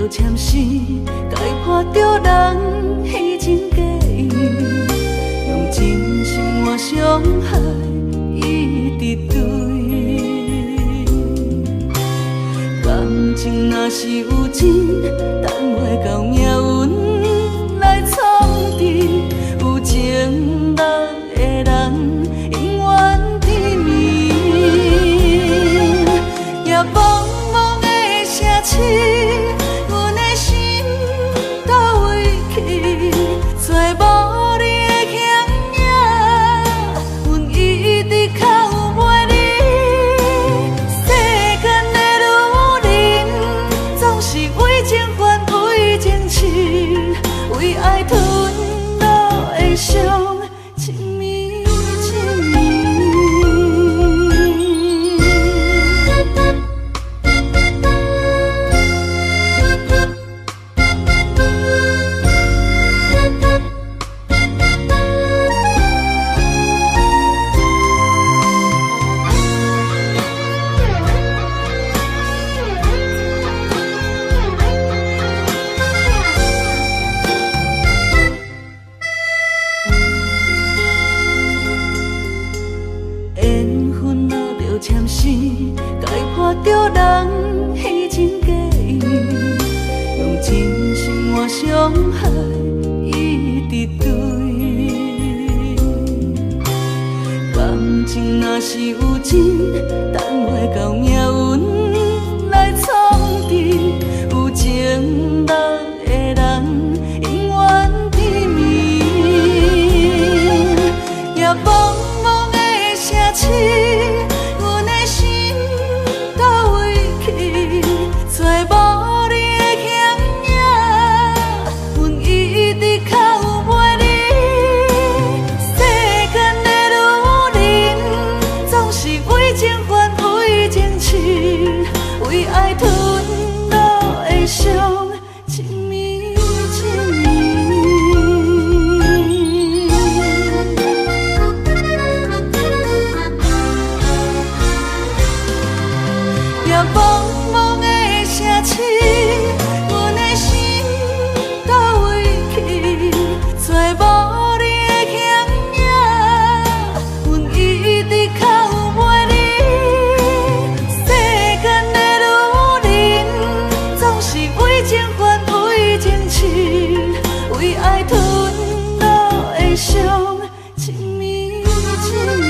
着签诗，解破着人虚情假意，用真心换伤害，一直对。感情若是有情，等袂到命运来创治，有情人的人永远甜蜜，也茫茫的城市，阮的心倒位去，找无你的牵影，阮一直靠袂你。世间的女人，总是为情还为情痴，为爱吞落的伤。签诗，解破着人虚情假意，用真心换伤害，一直对。感情若是有情，等袂到命运来创治，有情人的人永远甜蜜，也茫茫的城市。找无你的牵影，阮一直靠袂你。世间的女人，总是为情还为情痴，为爱吞落的伤，情绵情绵。也茫茫的城市，阮的心倒位去，找无你的牵影，阮一直靠袂你。世间的女人，总是为情还为情痴，为爱吞落的伤，情绵情绵。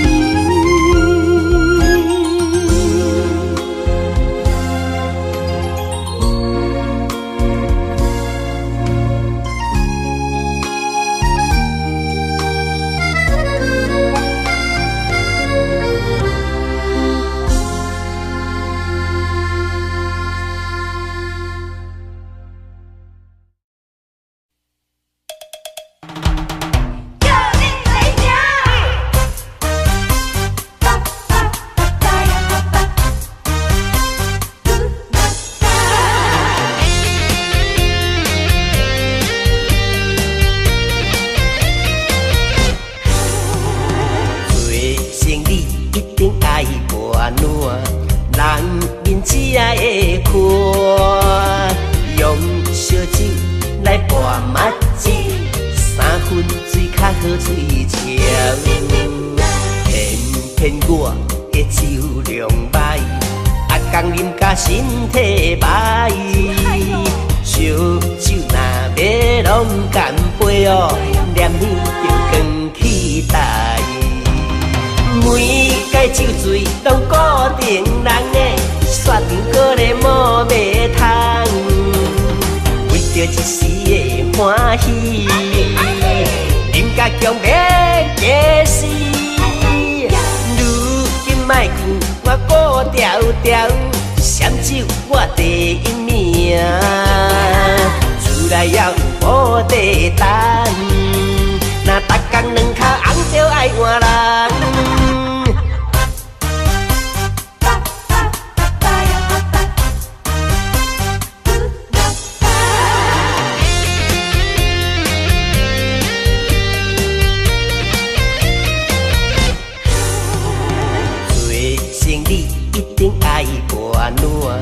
你一定爱我暖，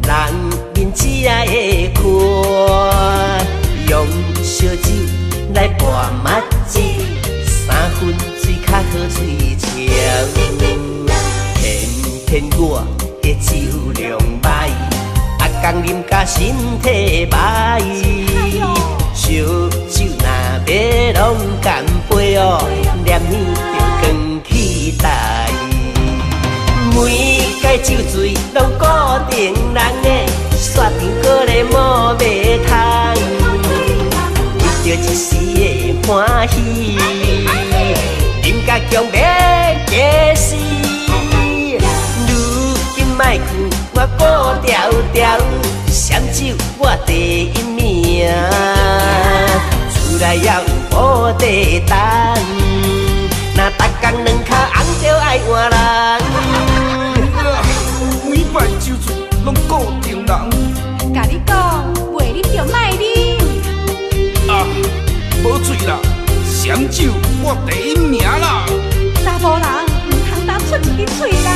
人面只的看。目睭，3分水较好嘴笑。偏我的酒量歹，讲啉甲身体歹。烧酒若要拢干杯哦，念念着光起台。每届酒醉拢固定人的，煞场搁咧摸袂通，为着一时的欢喜，饮甲强要假死。莫去我顾条条，闪酒我第一名，厝内也有保地当，若逐工两脚红就爱换人。每摆酒醉拢固定人，甲你讲，袂啉就莫啉。啊，无醉啦，闪酒我第一名啦。查甫人唔通当出一支嘴啦。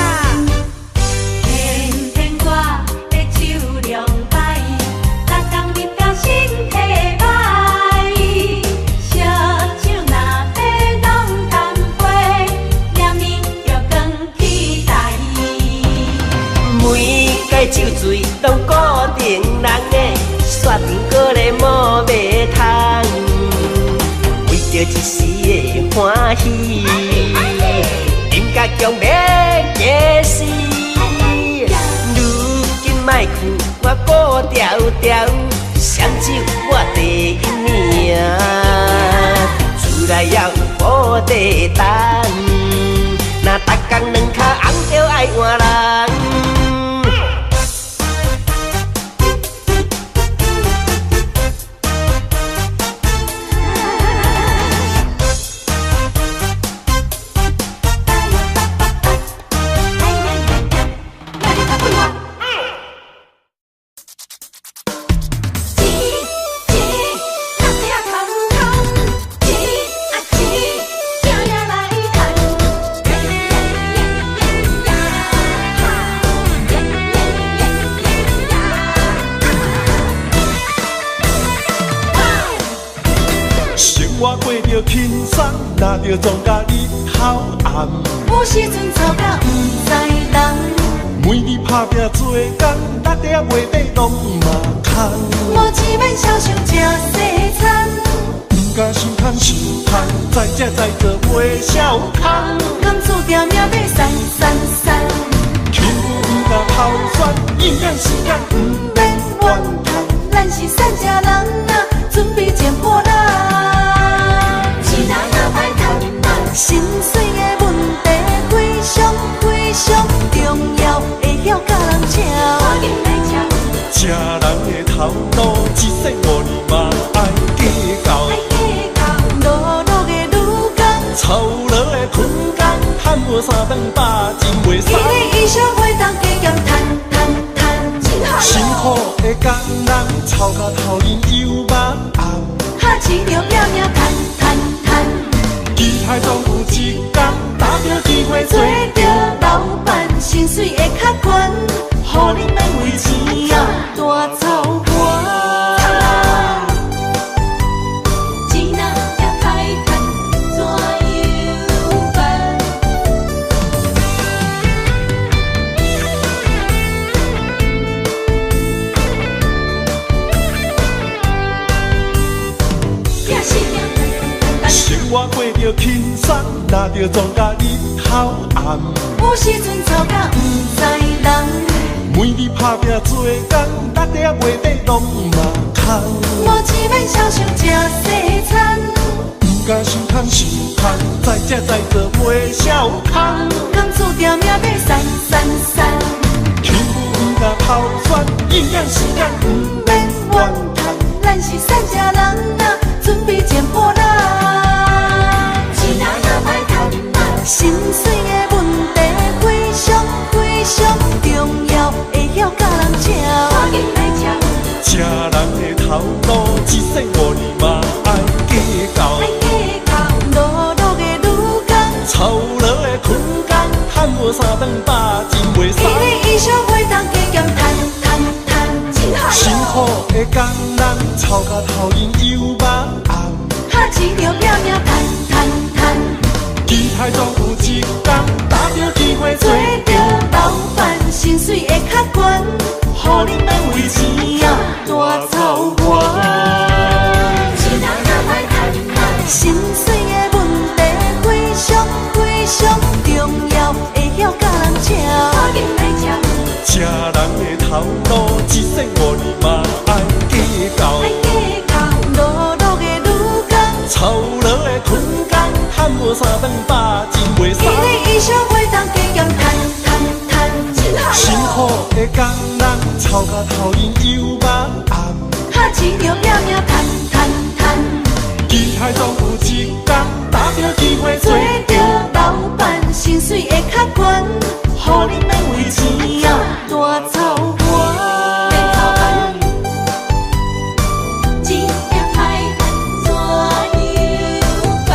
酒醉拢固定人的，煞场搁咧摸袂通，为着一时的欢喜，饮甲强要假死。如今莫去我顾条条，闪酒我第一名，厝内也有保地当，若逐工两脚红就爱换人。我过着轻松，拿着庄甲日头暗。有时阵吵甲不知人，每日打拼做工，六点袂底拢嘛空。无钱免少想食西餐，不敢伤叹伤叹，再食再做袂少空。甘注定命要散散散，轻不敢偷酸，应该时间不免怨叹。咱是善家人啊，准备捡破烂。心碎的问题非常非常重要，会晓甲人请。吃人的头脑，一世无你嘛爱计较。碌碌的女工，操劳的困工，赚无3顿饱，真袂爽。伊的衣裳会当加减赚，辛苦的工人，操到头晕又目红。哈钱着拼命赚。期待总有一天，打着机会做着老板，薪水会较悬，予恁免为钱啊大操盘。钱若也歹赚，怎样办？生活过着轻松，拿着庄甲日头暗。有时阵吵甲不知人，每日打拼做工，六点袂底拢嘛空。无钱免少想食西餐，不敢伤叹伤叹，再食再做袂少空。甘注定命要散散散，轻不敢偷酸，应验时间不免怨叹。咱是善家人啊，准备捡破烂。心碎的问题非常非常重要，会晓甲人请。吃人的头脑，一世无你嘛爱计较。碌碌的女工，操劳的困工，赚无3顿饱，真袂爽。伊的衣裳会当加减赚，辛苦的工人，操到头晕又目红。哈钱着拼命赚赚赚。期待总有一天，搭着机会做着老板，薪水会较悬，互你免为钱啊大操盘。薪水的问题非常非常重要，会晓甲人吃。吃人的头路，一世无年嘛爱计较。劳碌的女工，操劳的困工，喊无3顿饱，真袂爽。一日以上会当加减赚赚赚，辛苦的工人，操到头晕又目暗。哈钱着拼命赚赚赚。期待总有一天，搭着机会做着老板，薪水会较悬，互你免为钱啊大操盘。钱也歹赚怎样办？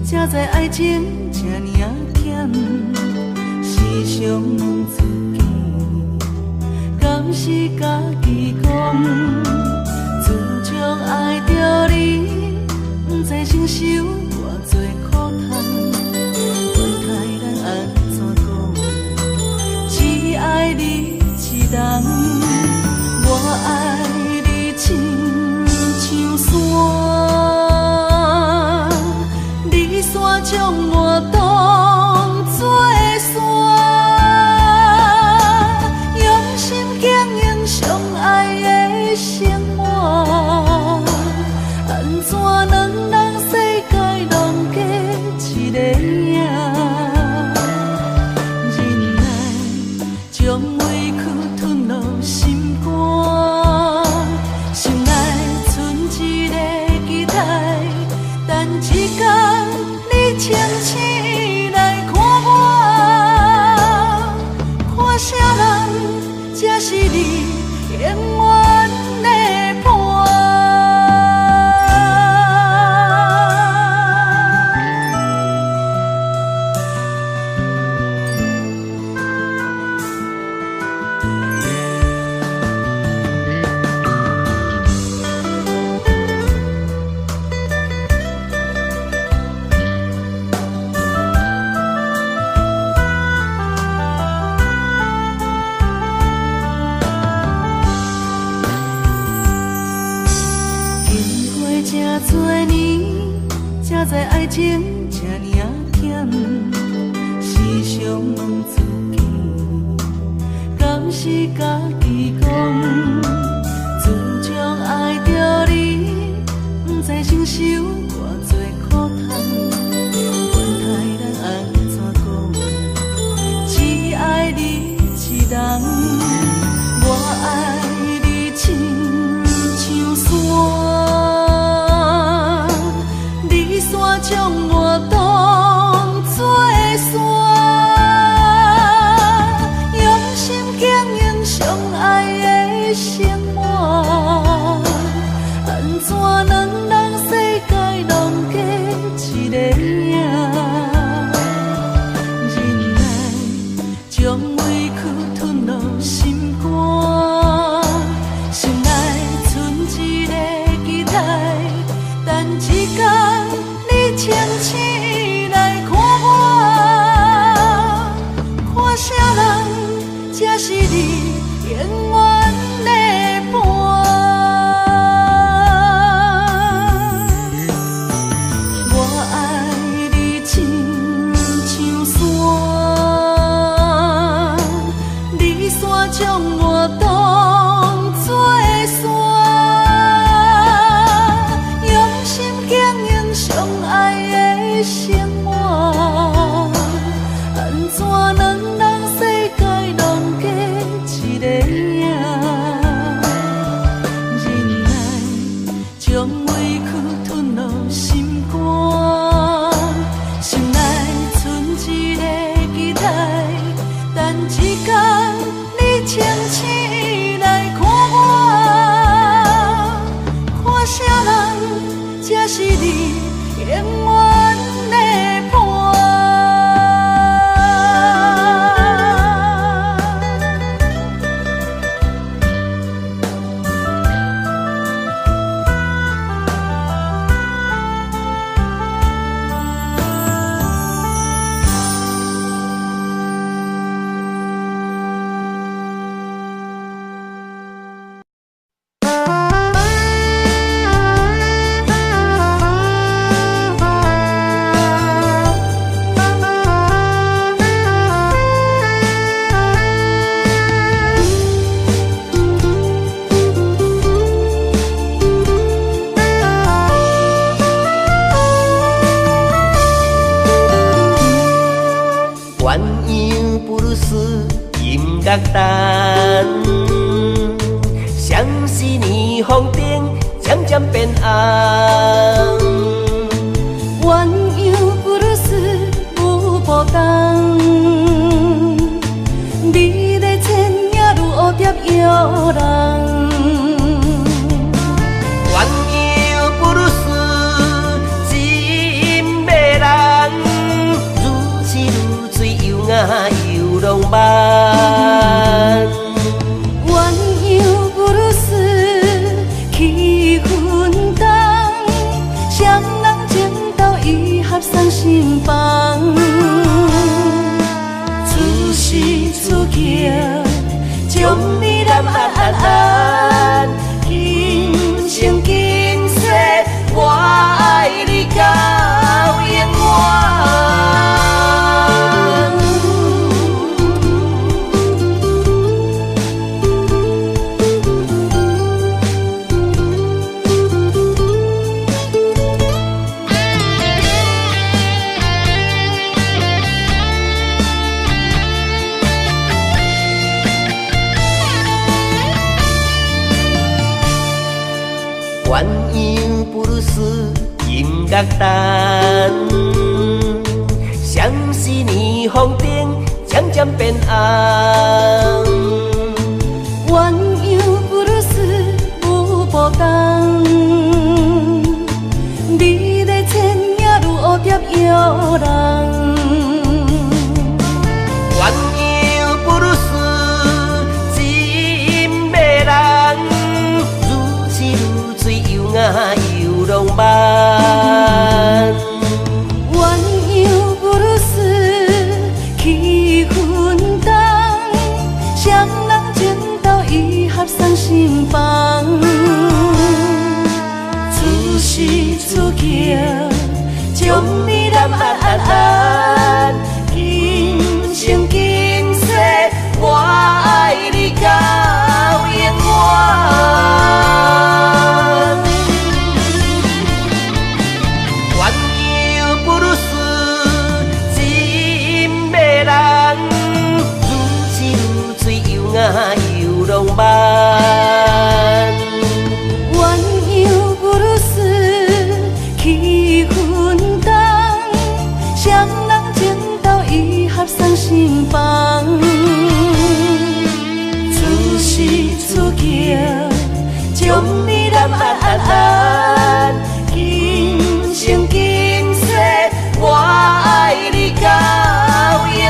才知爱情这呢甜，时常问自己，敢是家己讲？自从爱着你，不知承受偌多苦痛，问题咱安怎讲？只爱你一人，我爱你亲像山。山将我当作山，用心经营相爱的生活，安怎两人世界拢过一个影？忍耐将委屈吞落心肝，心内存一个期待，等一天。清醒来看我，看啥人才是你永远的伴？这多年，才知爱情这呢甜，时常问自己，敢是家己讲？自从爱着你，不知承受偌多苦痛，问题咱安怎讲？只爱你一人，我爱你亲像山。山将我当作山，用心经营相爱的生活，安怎两人世界拢过一个影？忍耐将委屈吞落心肝，心内存一个期待，等一天。清醒来看我，看啥人才是你永远的伴？我爱你亲像山，你山将我当作山，用心经营相。永远的伴。鸳鸯布鲁斯音乐单，相思霓虹灯渐渐变红。鸳鸯布鲁斯舞步动，美丽千影如蝴蝶摇人。鸳鸯布鲁斯真迷人，如痴如醉又雅又浪漫。鸳鸯布鲁斯气氛重，双人情投意合送心房。此时此刻，将你揽安安，今生今世，我爱你到永远。鸳鸯布鲁斯音乐单，相思霓虹灯渐渐变红。鸳鸯布鲁斯舞步动，美丽千影如蝴蝶摇人。鸳鸯布鲁斯真迷人，如痴如醉又雅又浪漫。鸳鸯布鲁斯气氛重，双人情投意合送心房。此时此刻，将你揽安安，今生今世，我爱你到永远。鸳鸯布鲁斯真迷人，如痴如醉又雅又浪漫。鸳鸯布鲁斯气氛重，双人情投意合送心房。此时此刻，将你揽安安，今生今世，我爱你到永远。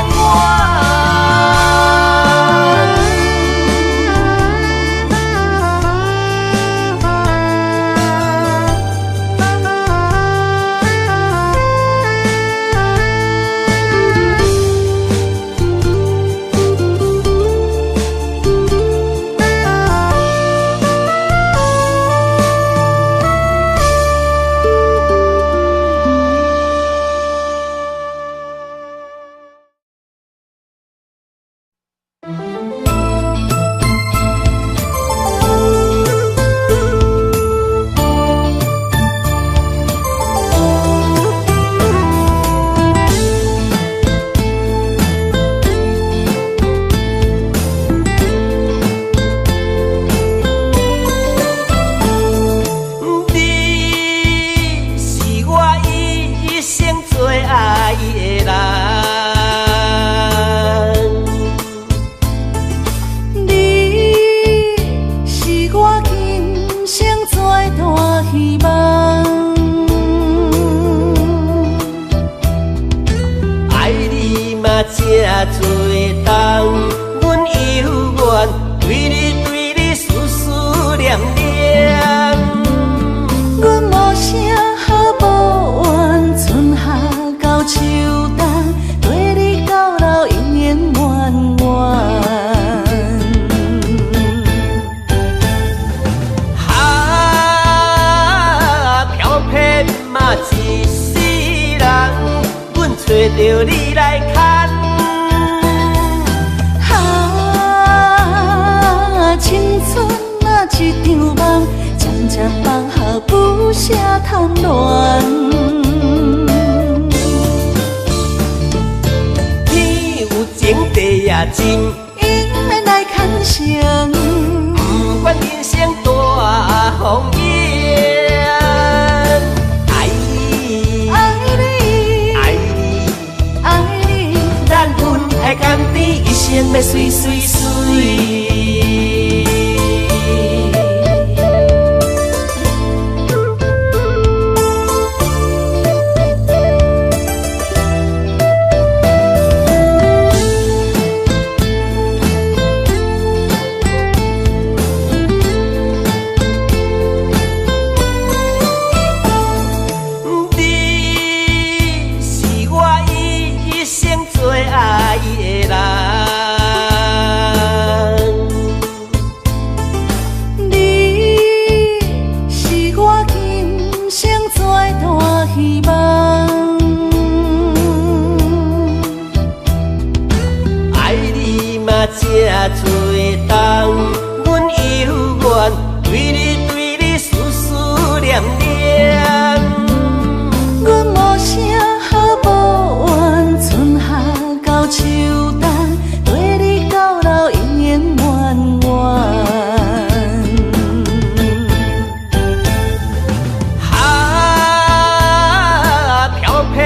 多冬，阮犹原对你思思念念。阮无声好无怨，春夏到秋冬，对你到老永远远远。飘撇嘛一世人，阮找着你来牵。青春啊一场梦，渐渐放下不舍贪恋。天有情地也真，应免来牵绳。不管人生大风雨，爱你，爱你，爱你，爱你，咱分爱甘甜，一生要水水水。这多冬，阮犹原对你思思念念。阮无声好无怨，春夏到秋冬，对你到老永远远远。飘撇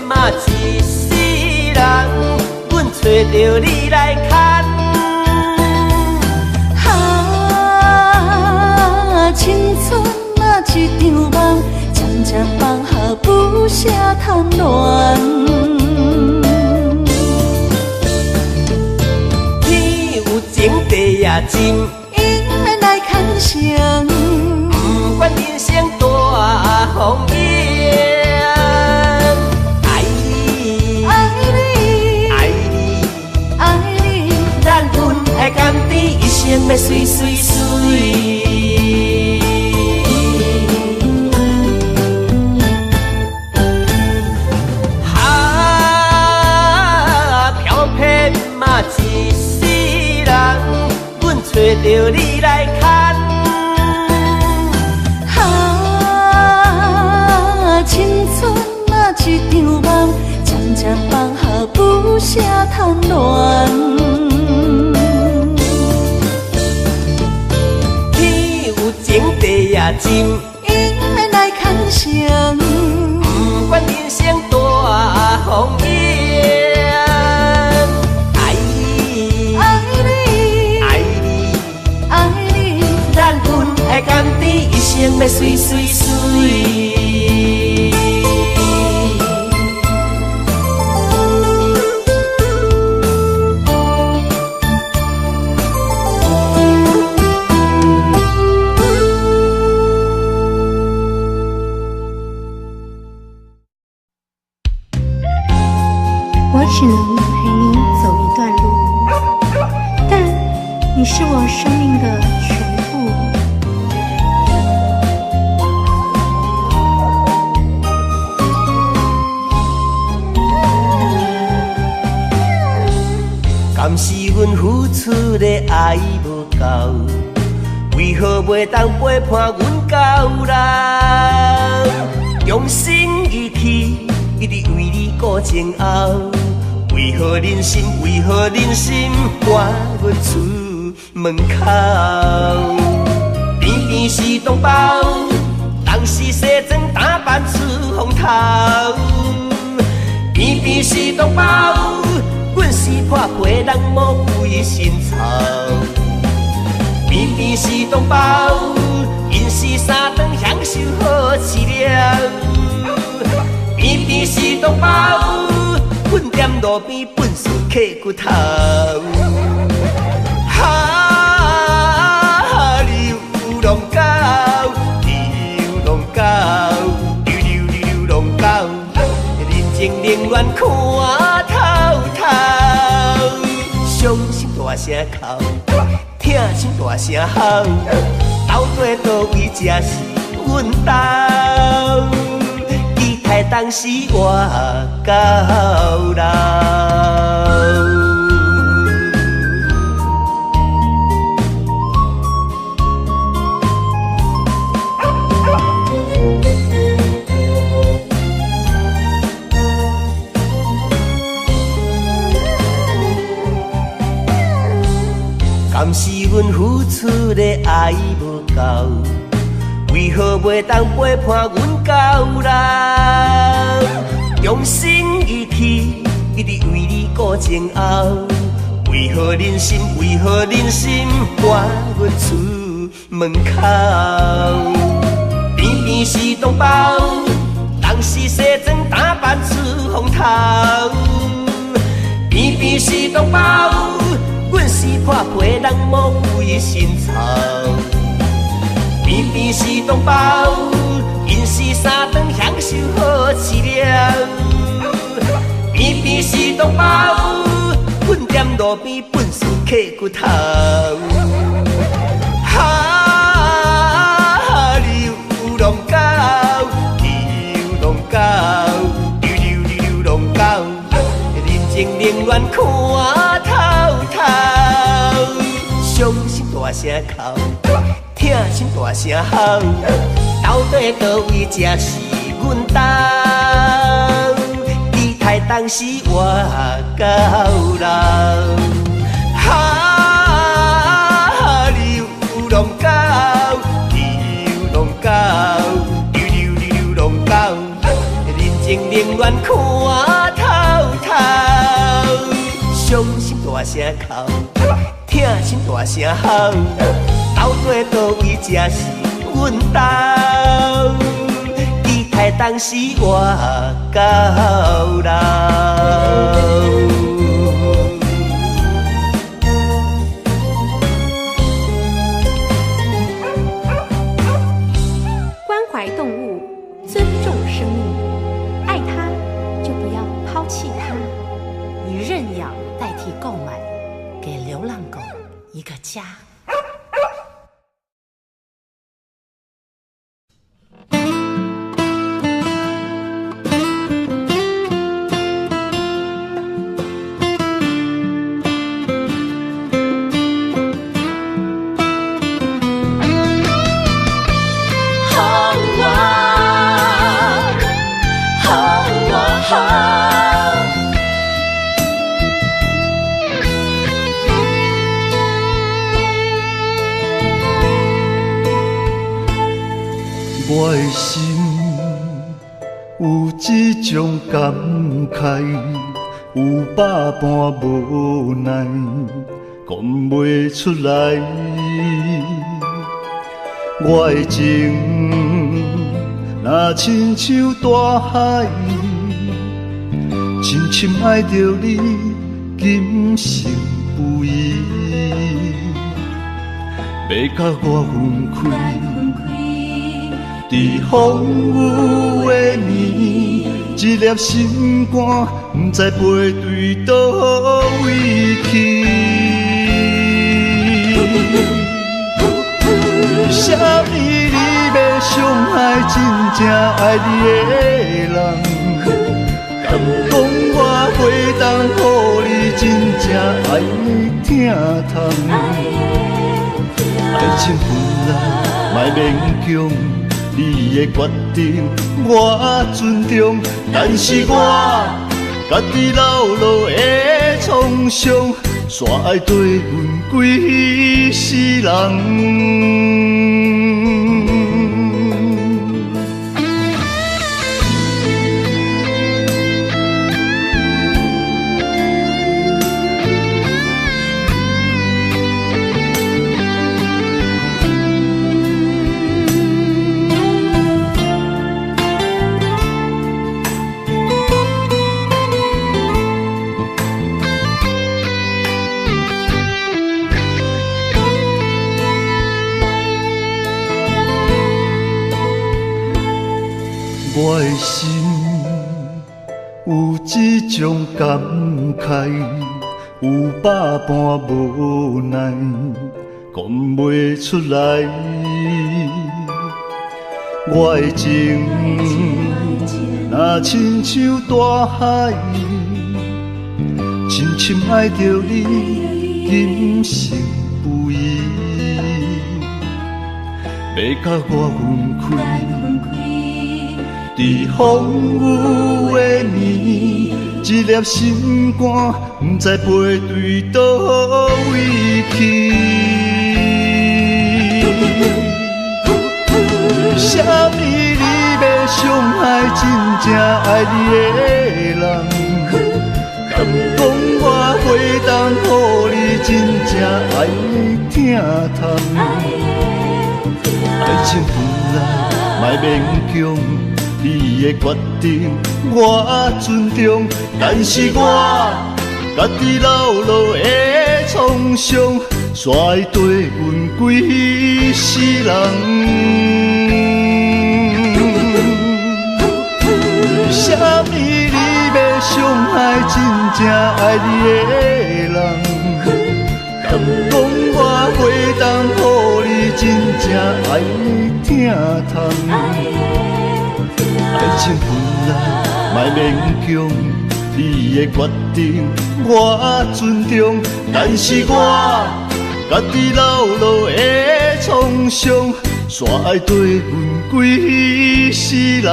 嘛一世人，阮找着你来牵。青春啊一场梦，渐渐放下不舍贪恋。天有情地也真，应免来牵绳。不管人生大风雨，爱你，爱你，爱你，爱你，咱分爱甘甜，一生要水水水。一世人，阮找着你来牵。青春啊一场梦，渐渐放下不舍贪恋。天有情地也真，应免来牵绳。不管人生大风雨。爱甘甜，一生要水水水。我只能陪你走一段路，但你是我生命的全部。敢是阮付出的爱无够，为何袂当陪伴阮到老？用心一起，一直为你顾前后。为何忍心？为何忍心赶阮出门口？偏偏是同胞，人是西装打扮出风头。偏偏是同胞。阮是破皮人无几身臭，偏偏是同胞，因是三顿享受好饲料。偏偏是同胞，阮踮路边粪扫刻骨头。流浪狗，流浪狗，流浪狗，人情冷暖看透透。伤心大声哭，疼心大声吼，到底倒位才是阮家？期待当时我到老。敢是阮付出的爱无够，为何袂当陪伴阮到老？用心一起，一直为你顾前后。为何忍心搬阮出门口？偏偏是同胞，人是西装打扮出风头。偏偏是同胞。阮是破皮人无为心操，偏偏是同胞，因是三顿享受好饲料，偏偏是同胞，阮踮路边本事刻骨头。流浪狗，流浪狗，流浪狗，人情冷暖看透透。伤心大声哭，疼心大声吼，到底倒位才是阮家？期待当时我到老。流浪狗，流浪狗，流浪狗，人情冷暖看透透。伤心大声哭，疼心大声吼，到底倒位才是阮家？期待当时我到老。关怀动物，尊重生命，爱它就不要抛弃它。以认养代替购买，给流浪狗一个家。我的心有一种感慨，有百般无奈，讲袂出来。我的情若亲像大海，深深爱着你，今生不移。要甲我分开。在风雨的暝，一粒心肝，不知飞对倒位去。为什么你要伤害真正爱你的人？敢讲我袂当予你真正爱的疼痛？爱情分来，莫勉强。你的决定我尊重，但是我家己流落的创伤，煞爱对阮几世人。我的心有一种感慨，有百般无奈，讲袂出来。我的情若亲像大海，深深爱着你，今生不移。要甲我分开，伫风雨的暝，一粒心肝，不知飞对倒位去。为什么你要伤害真正爱你的人？敢讲我会当予你真正爱疼痛？爱情本来莫勉强，你的决定我尊重，但是我家己老路的创伤，煞对阮几世人。为什么你要伤害真正爱你的人？敢讲我会当予你真正爱疼痛？爱情本来莫勉强，你的决定我尊重，但是我家己老路的创伤，煞爱对阮几世人。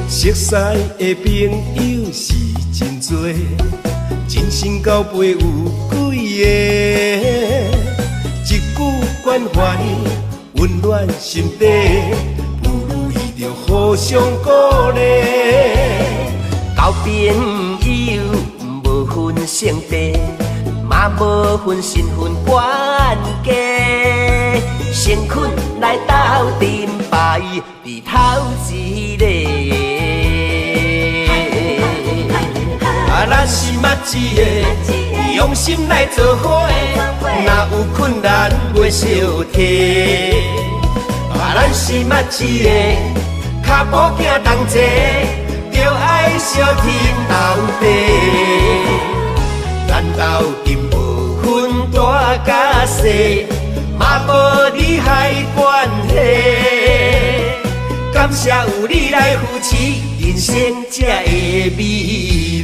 熟识的朋友是真多，真心交陪有几个，一句关怀温暖心底，不如意着互相鼓励。交朋友无分性地，嘛无分身份关系，成群来斗阵牌，伫头一个。咱是默一个，用心来做伙，若有困难袂小提。咱是默一个，脚步行同齐，着爱相挺斗地。咱斗阵无分大甲小，嘛无利害关系。感谢有你来扶持，人生才会美丽。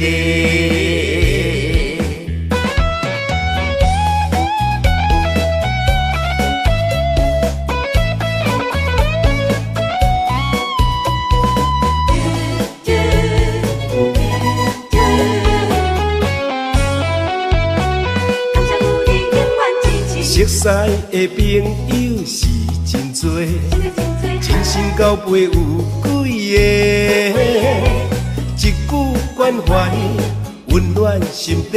熟识的朋友是真多，真心交陪有几个，一句关怀温暖心底，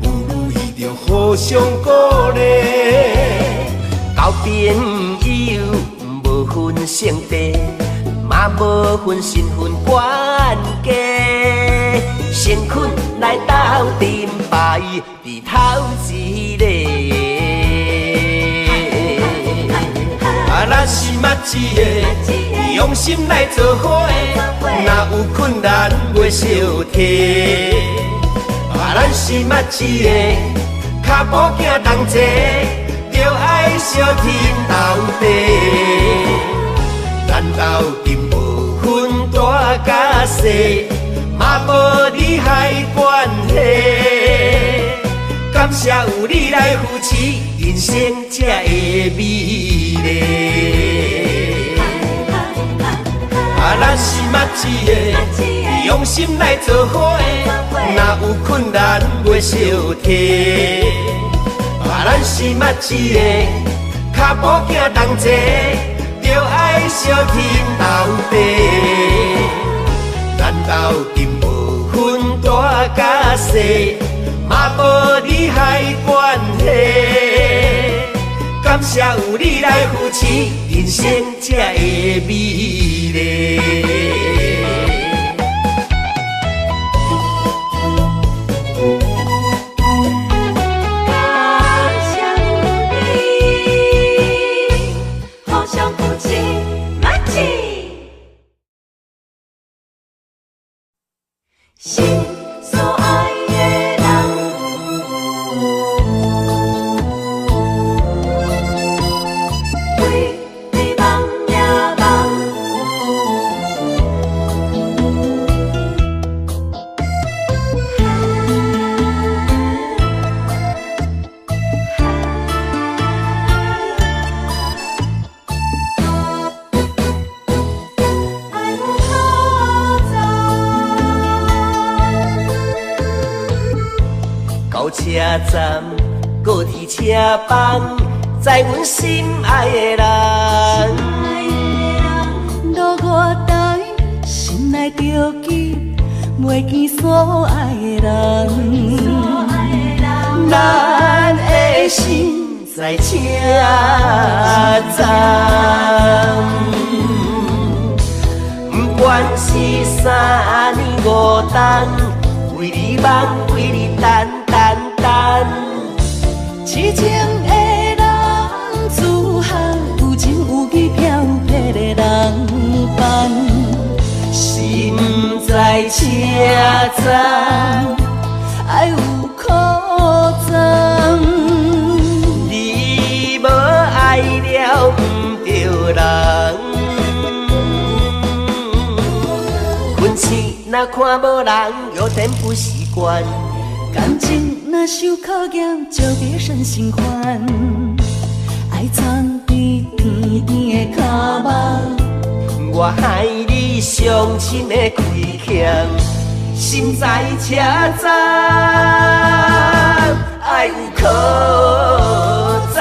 不如意着互相鼓励。交朋友无分性地，嘛无分身份关系，成群来斗阵牌，伫头一个。咱是默一个，用心来做伙，若有困难袂小提。咱是默一个，脚步行同齐，着爱相挺斗地。咱斗阵无分大甲小，嘛无利害关系。感谢有你来扶持，人生才会美丽。咱是默契的，用心来做伙的，若有困难袂小提。咱是默契的，脚步行同齐，着爱相挺斗地。咱斗阵无分大甲细，嘛无利害关系。感谢有你来扶持，人生才会美丽。心所爱的人，为你梦也梦。爱有可到车站，高铁车房，载阮心爱的人。路外台，心内着记，袂见所爱的人。咱的心在车站，不管是三年五冬，为你梦，为你等。痴情的人，自学有情有义飘撇的人伴，心在车站，爱有苦衷。你无爱了不着人，困醒若看无人，有点不习惯。感情若受考验，就别生心烦。爱藏在甜甜的脚目，我害你伤心的亏欠，心在车站，爱有可赞。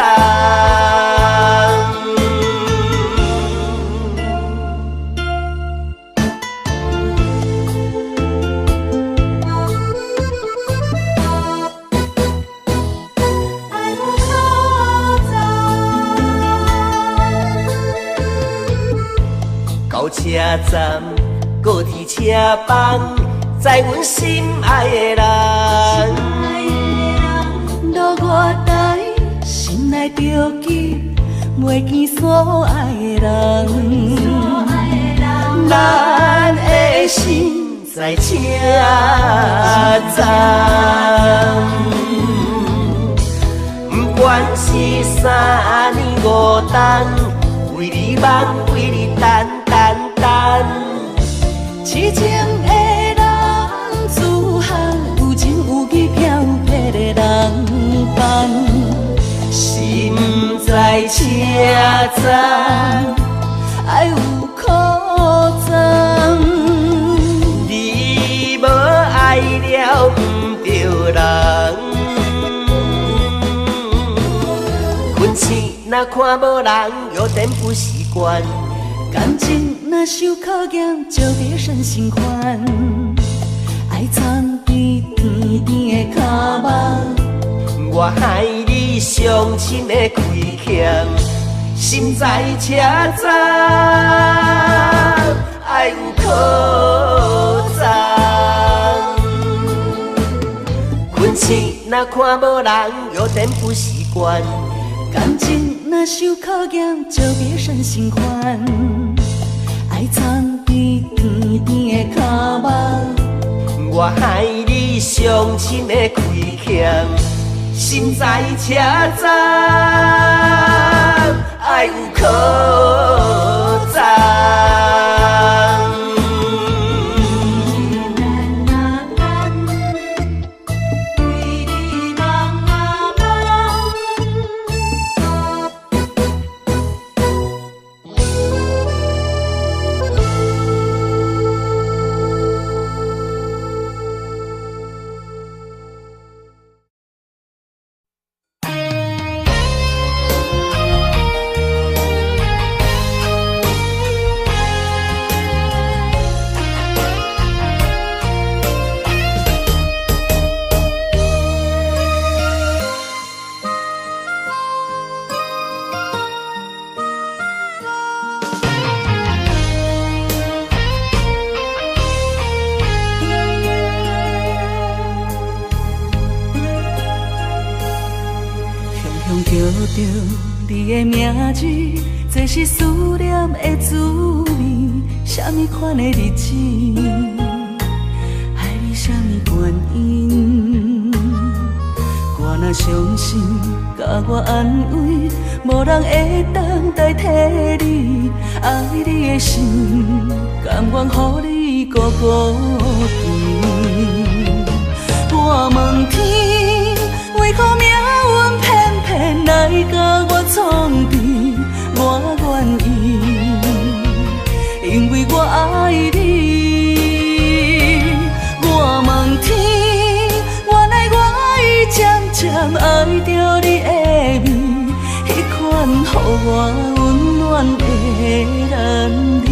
到车站，高铁车房，载阮心爱的人。路外台，心内着记，袂见所爱的人。咱的心在车站，不管是三年五冬，为你梦，为你等。痴情的人，自学有情有义飘撇的人伴，心在车站，爱有苦衷。你无爱了不着人，困醒若看无人，有点不习惯。感情若受考验，就别生心烦。爱藏在甜甜的脚目，我害你伤心的亏欠，心在车站，爱有可赞。困醒若看无人，有点不习惯。感情若受考验，就别生心烦。爱藏在甜甜的脚目，我害你伤心的亏欠，心在车站，爱有可赞。着你的名字，这是思念的滋味。什么款的日子，爱你什么原因？我若伤心，甲我安慰，无人会当代替你。爱你的心，甘愿予你孤孤甜。我问天，为何命运偏偏来甲我创治？我愿意，因为我爱你。我问天，原来我已渐渐爱着你的美，迄款予我温暖的男人。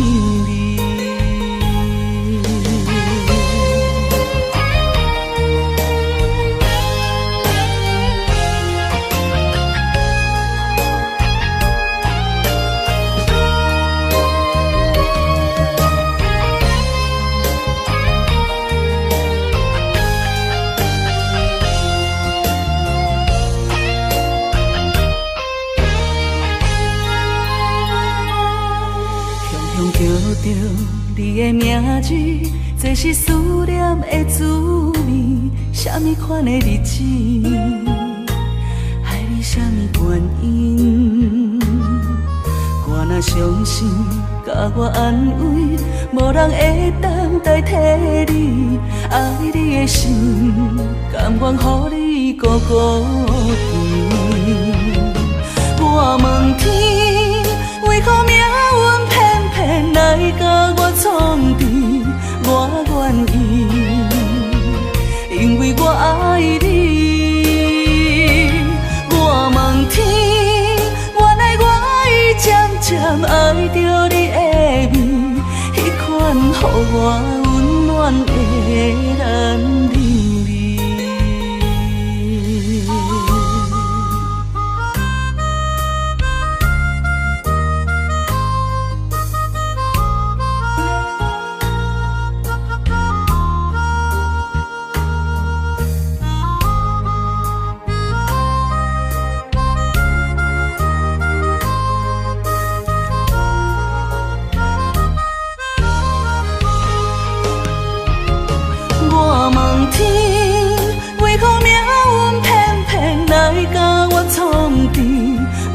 叫着你的名字，这是思念的滋味。什么款的日子，爱你什么原因？我若伤心，甲我安慰，无人会当代替你。爱你的心，甘愿予你孤孤甜。我问天，为何命运偏偏来甲我创治？我愿意，因为我爱你。我问天，原来我已渐渐爱着你的美，迄款予我温暖的男人。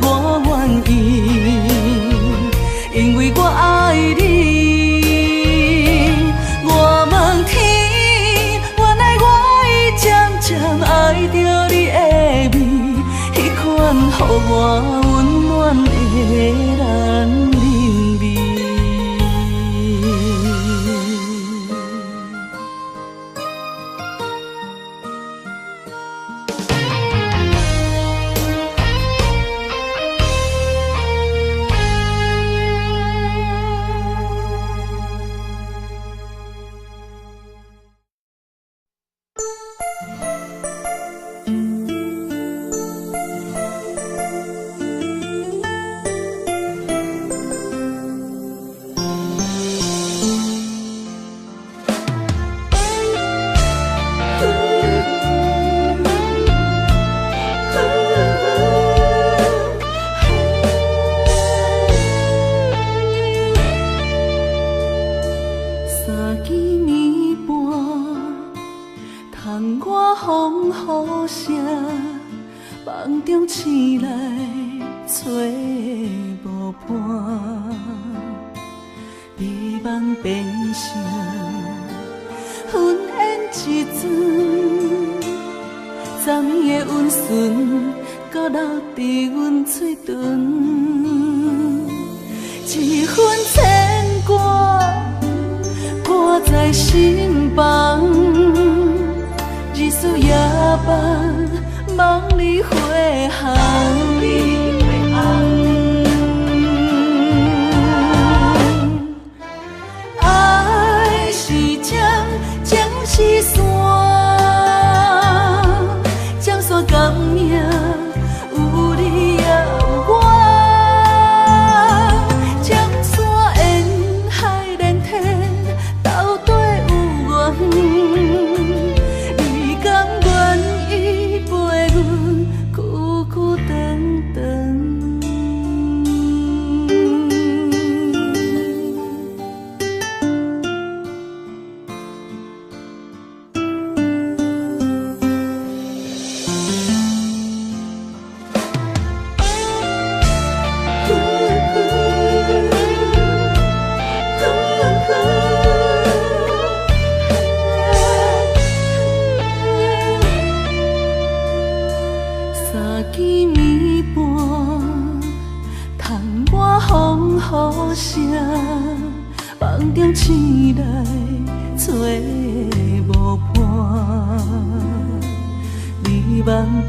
我愿意，因为我爱你。我问天，原来我已渐渐爱着你的美，迄款予我温暖的男人味。梦中醒来找无伴，美梦变成云烟一阵，昨暝的温顺，搁留伫阮嘴唇，一份牵挂挂在心房，日思夜梦。梦里回航，爱是江是线，江山甘命有你也有我，江山沿海连天，斗底有缘，你甘愿意陪阮？久久长长。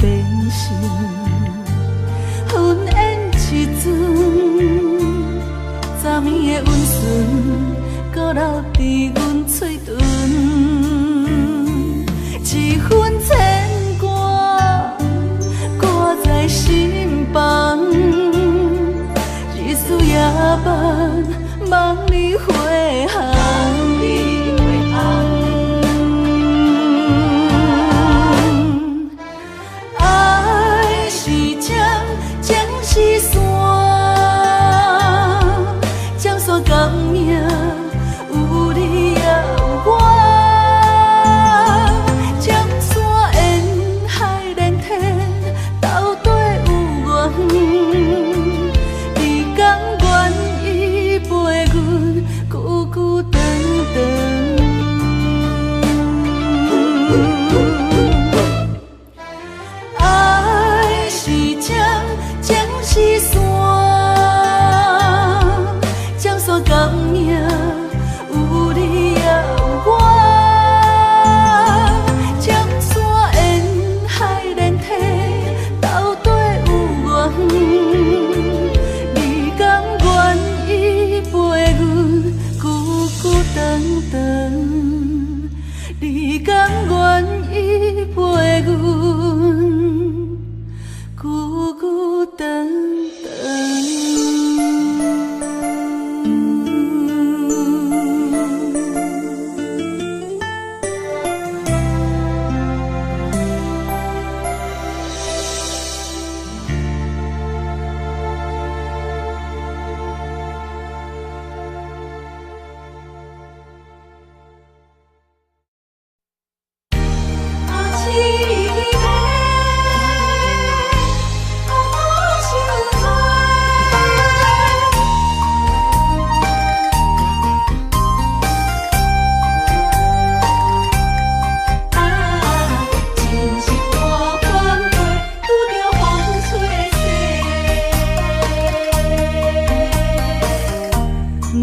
变心，婚宴一阵，昨暝的温顺，搁留伫阮嘴唇，一份牵挂挂在心房，日思夜梦，望你回航。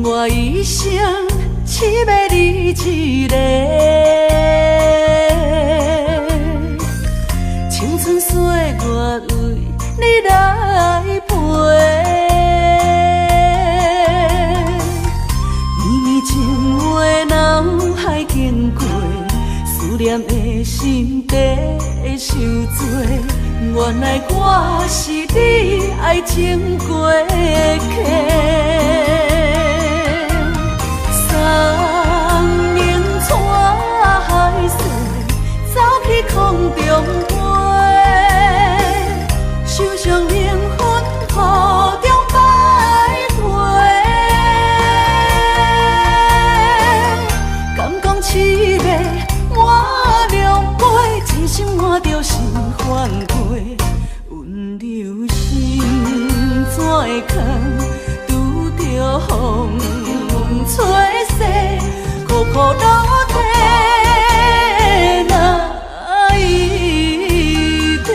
我一生只要你一个，青春岁月为你来陪。绵绵情话脑海经过，思念的心底受罪。原来我是你爱情过客。三明带海水，走去空中飞，受伤灵魂雨中摆回。敢讲凄美满两杯，真心换着心反过，温柔心怎会空，拄着风吹逝，苦苦落地哪一天？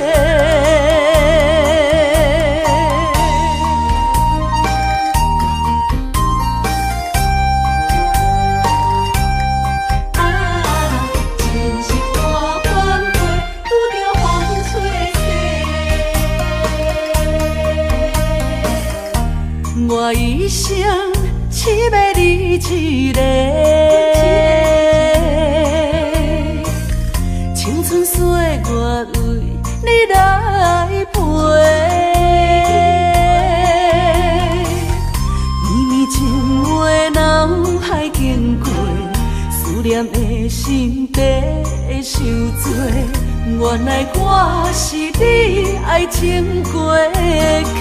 真是大反悔，拄着风吹逝。我一生只要你一个，青春岁月为你来陪。绵绵情话脑海经过，思念的心底受罪。原来我是你爱情过客。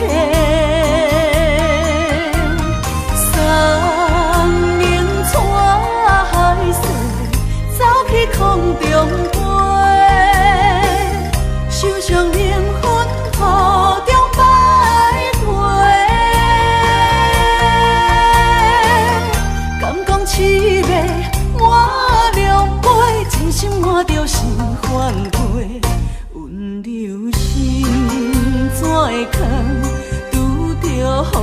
三明带海水，走去空中飞，受伤灵魂雨中摆回。敢讲凄美满两杯，真心换着心反过，温柔心怎会空，拄着风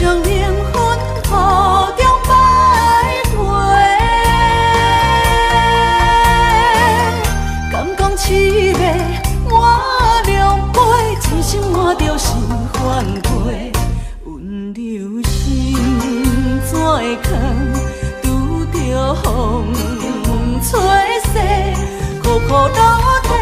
将灵魂雨中摆回。敢讲凄美满两杯，真心换着心反悔。温柔心怎会藏，拄着风吹洗，苦苦落地。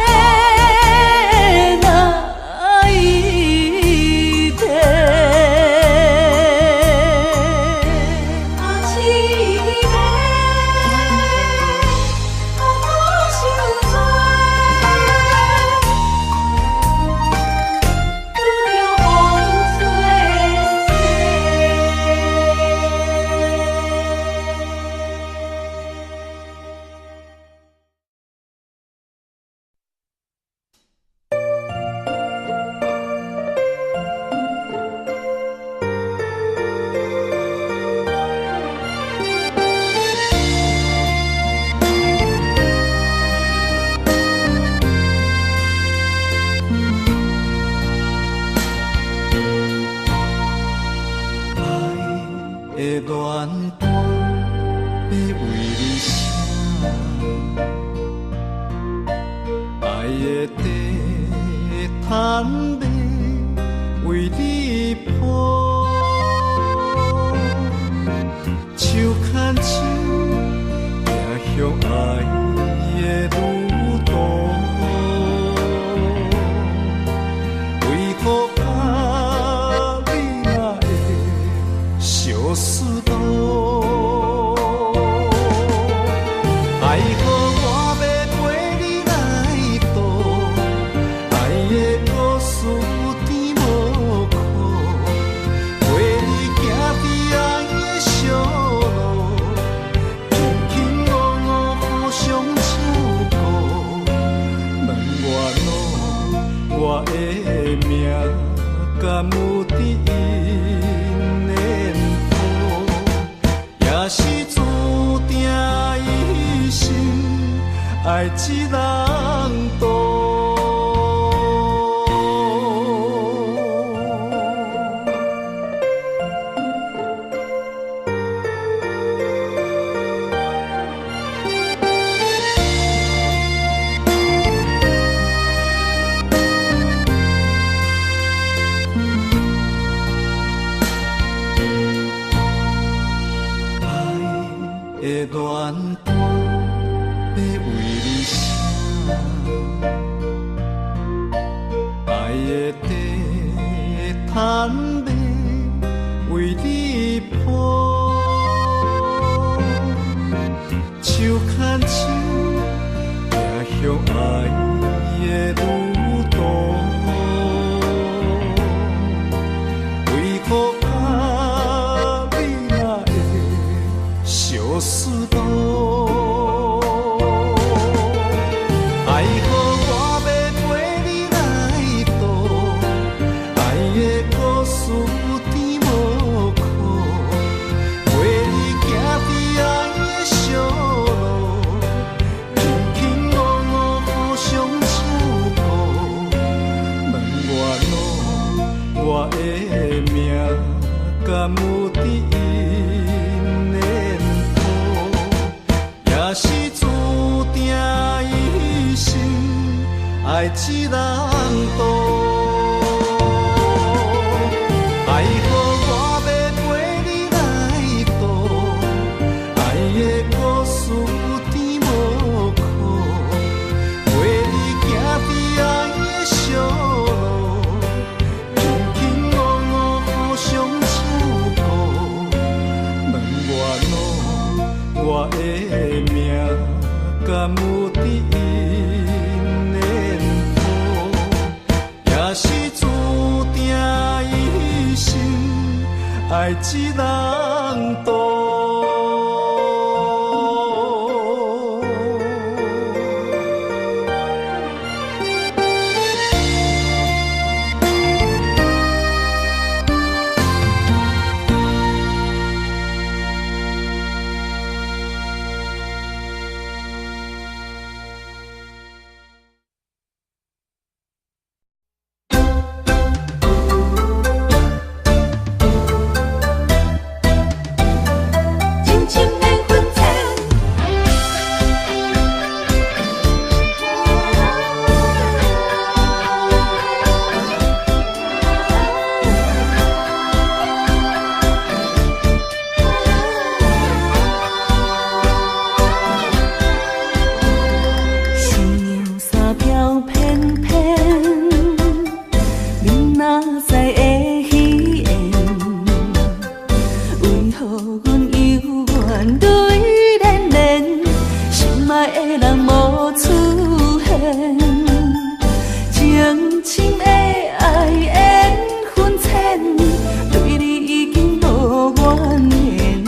怨言，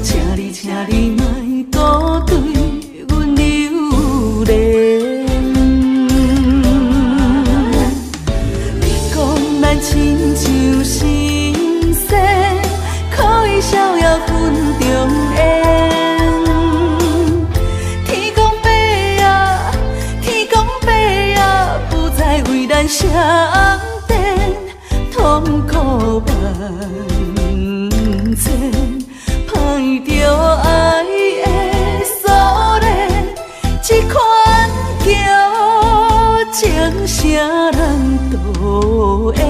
请你莫搁对阮留恋。你讲咱亲像神仙，可以逍遥分中烟。天公伯啊，天公伯啊，不再为咱相电，痛苦万千。歹着爱的锁链，这款叫情啥人导演？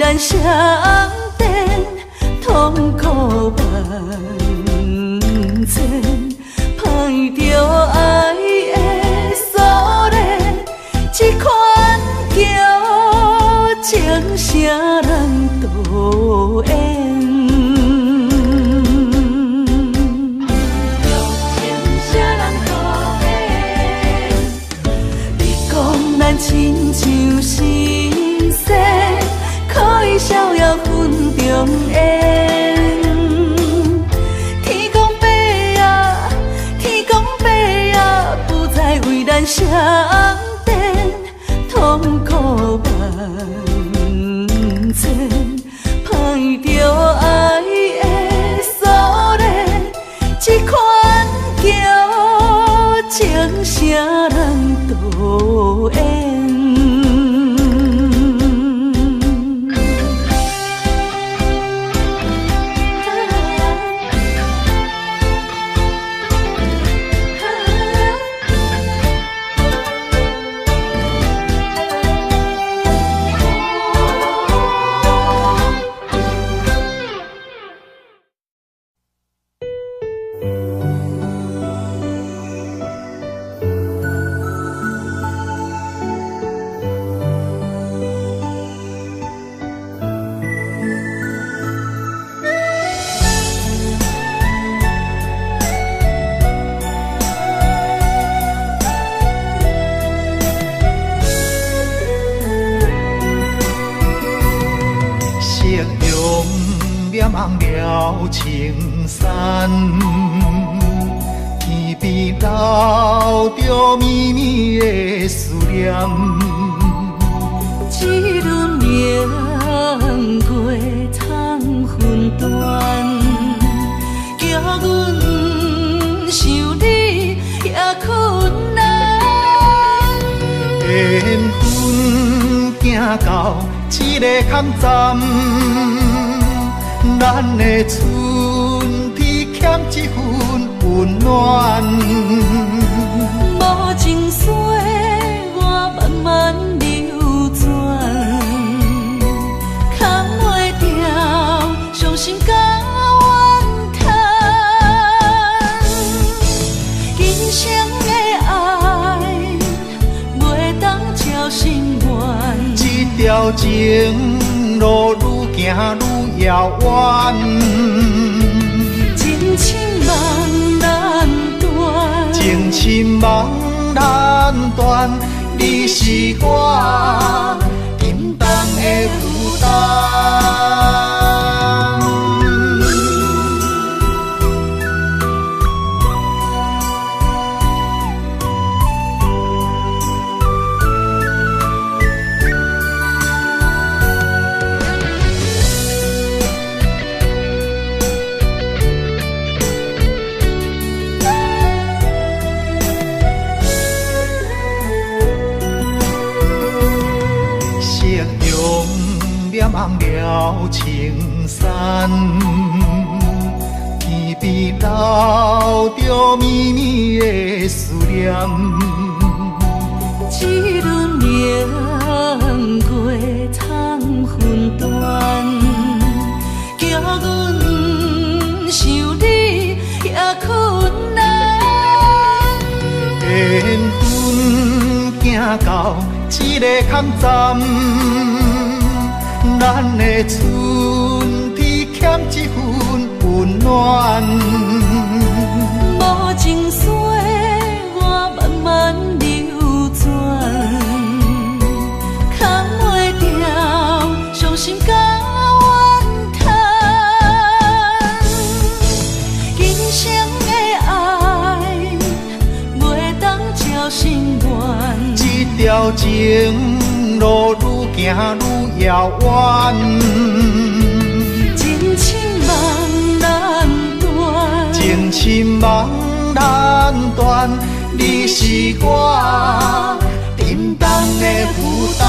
相电痛苦万千，歹着爱的锁链，这款叫情啥人导演？你讲咱亲像神仙，可以逍遥分中烟。天公伯啊，天公伯啊，不再为咱相电，痛苦万千。歹着爱的锁链，这款叫情啥人导演？望了青山，天边留着绵绵的思念。一轮明月窗分断，叫阮想你也困难。缘分行到一个空站。咱的春天欠一份温暖，无情水我慢慢流转，扛袂掉伤心甲怨叹。今生的爱袂当照心愿，这条情路愈行愈遥远，情深梦难断，情深梦难断，你是我心动的负担。放了青山，天边留着绵绵的思念。一轮明月藏魂断，叫阮想你也困难。缘分行到一个空站，咱的春天欠一份温暖。无情水我慢慢流转，扛袂掉伤心甲怨叹。今生的爱袂当照心愿，这条情路愈行愈遥远，情深梦难断，情深梦难断，你是我沉重的负担。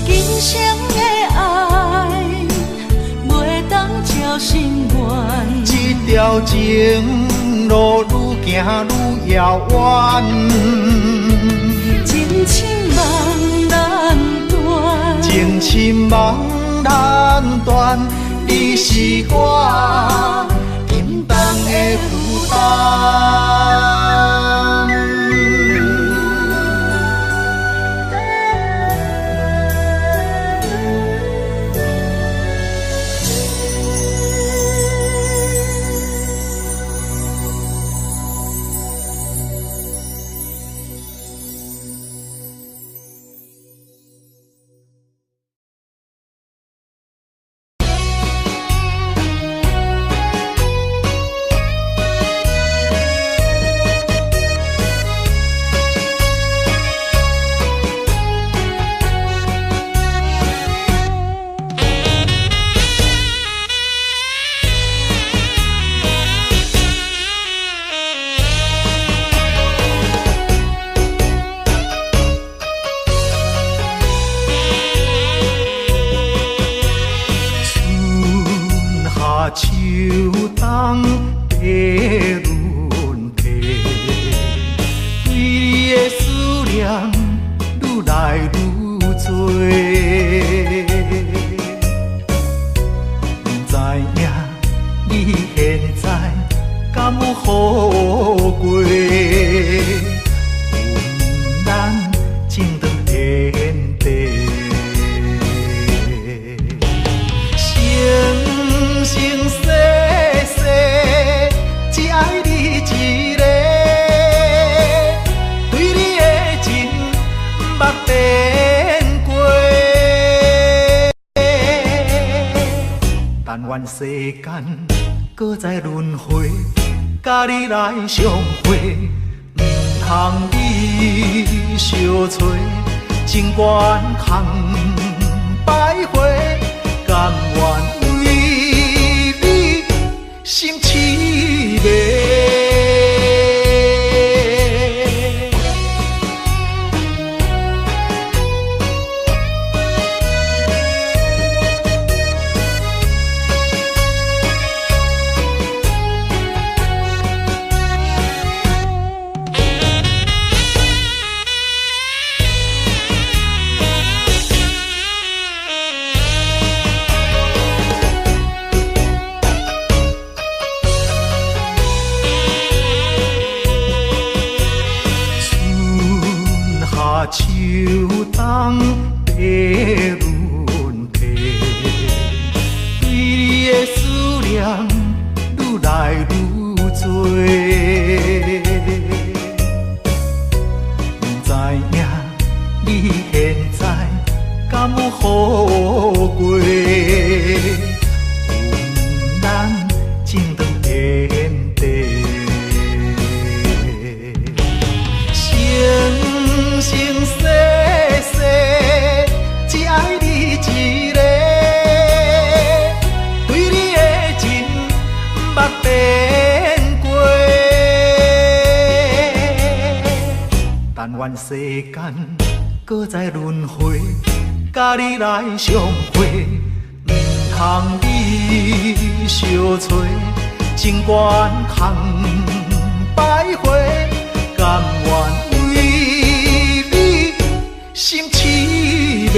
今生的爱袂当照心愿，这条情路愈行愈遥远，情深梦难断，情深梦难断，你是我沉重的负担。秋冬的轮替，对你的思念愈来愈多。不知影你现在敢有好过？阮咱情长天地。生生世世只爱你一个，对你的情捌变过。但愿世间搁再轮回，甲你来相会，唔通你相找，情缘空摆花，甘愿。心凄迷。秋冬的轮替，对你的思念愈来愈多。不知影你现在敢有好过？阮咱情长天地。生世世只爱你一个，对你的情捌变过。但愿世间搁再轮回，甲你来相会，唔通你相找，情愿空徘徊，甘愿为你心痴迷。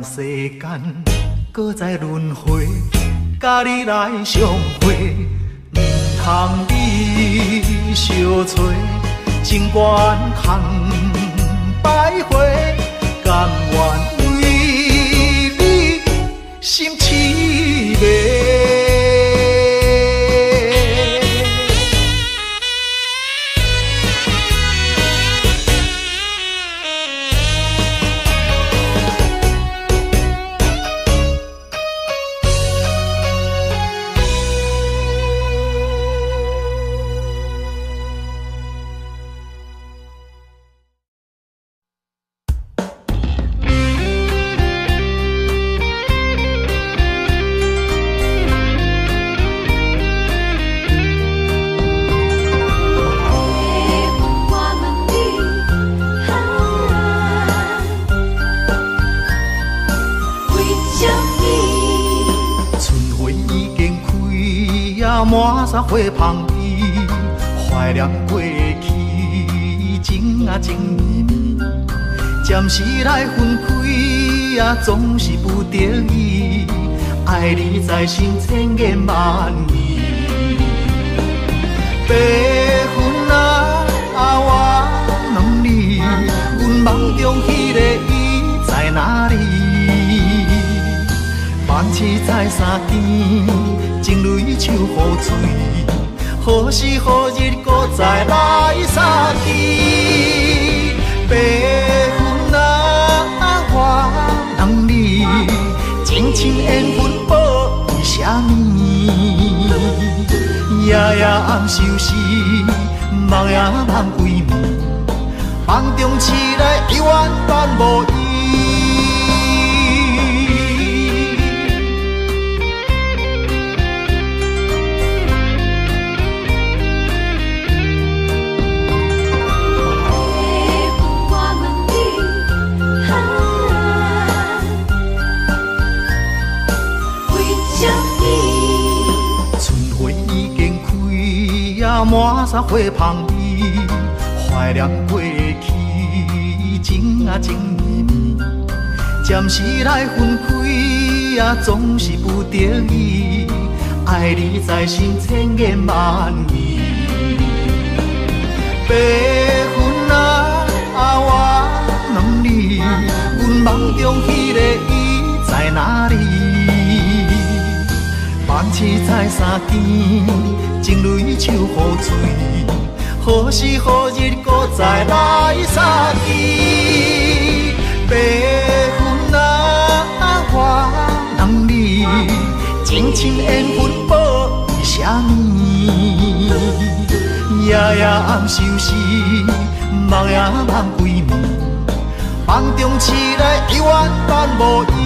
世间搁再轮回，甲你来相会，唔通你相找，情愿空徘徊，甘愿为你心痴迷。满山花香味，怀念过去情啊情绵绵，暂时来分开总是不得已，爱你在心千言万语。白云我问你，阮梦中迄个伊在哪里？万次在山间，情泪像雨水，何时何日搁再来相见？白云我问你，情深缘分报为什么？夜夜暗相思，梦也梦归暝，梦中醒来永远等无伊。满山花香味，怀念过去情啊情绵绵，暂时来分开总是不得已，爱你在心千言万语。白云我问你，阮梦中迄个伊在哪里？万次在山间，情泪像雨水，何时何日搁再来相见？白云我问你，情深缘分报为什么？夜夜暗相思，梦也梦归暝，梦中醒来永远等无伊。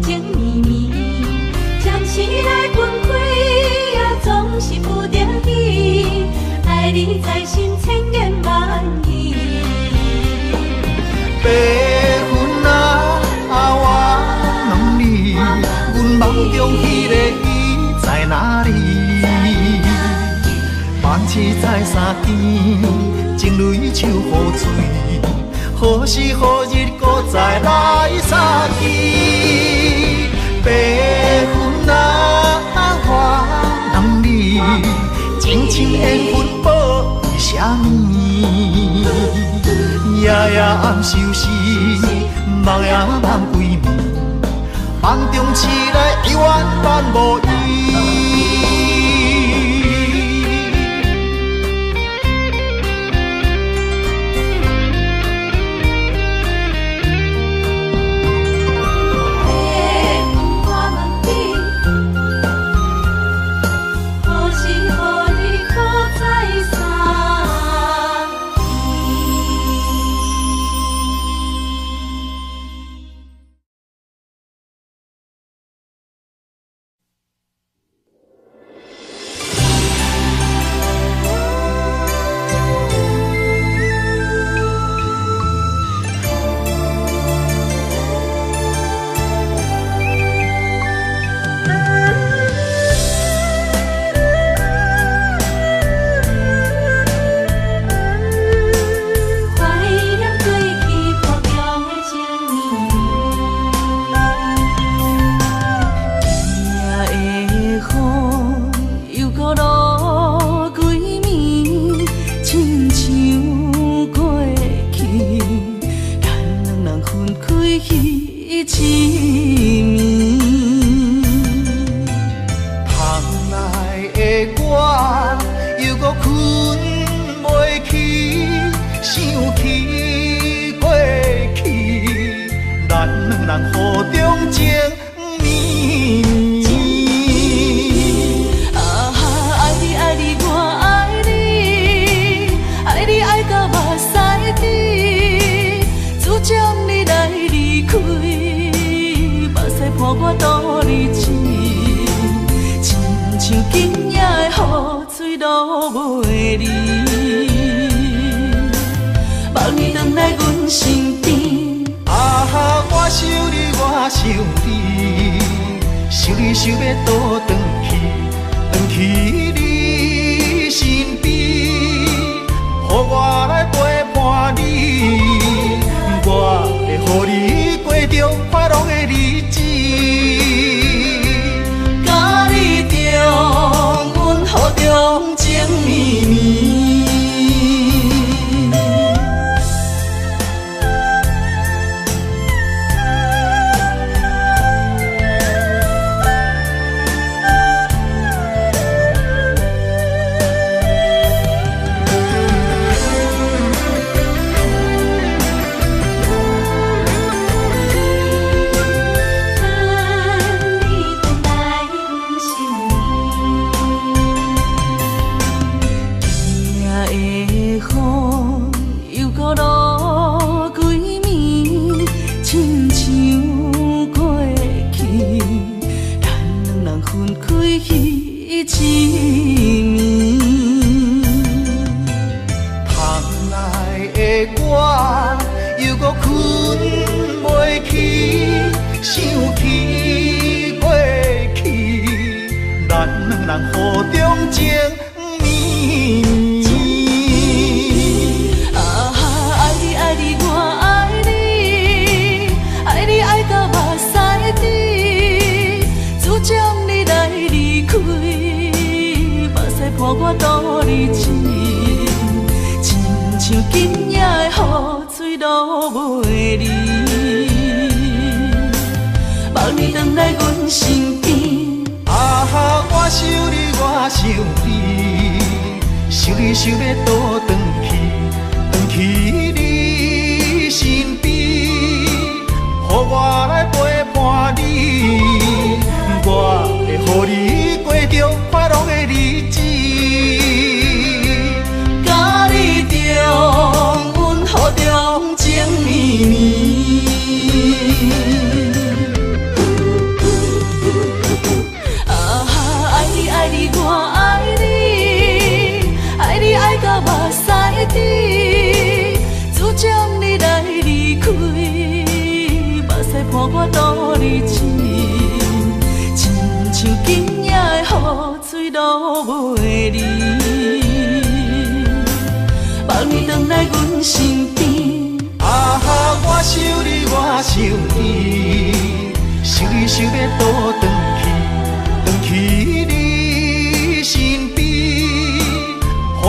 情绵绵，暂时来分开总是不得已，爱你在心千言万语。白云我问你，阮梦中迄个伊在哪里？万次在山间，情泪像雨水，何时何日搁再来相见？白夜夜暗相思，梦也梦归暝，梦中醒来犹原伴无依。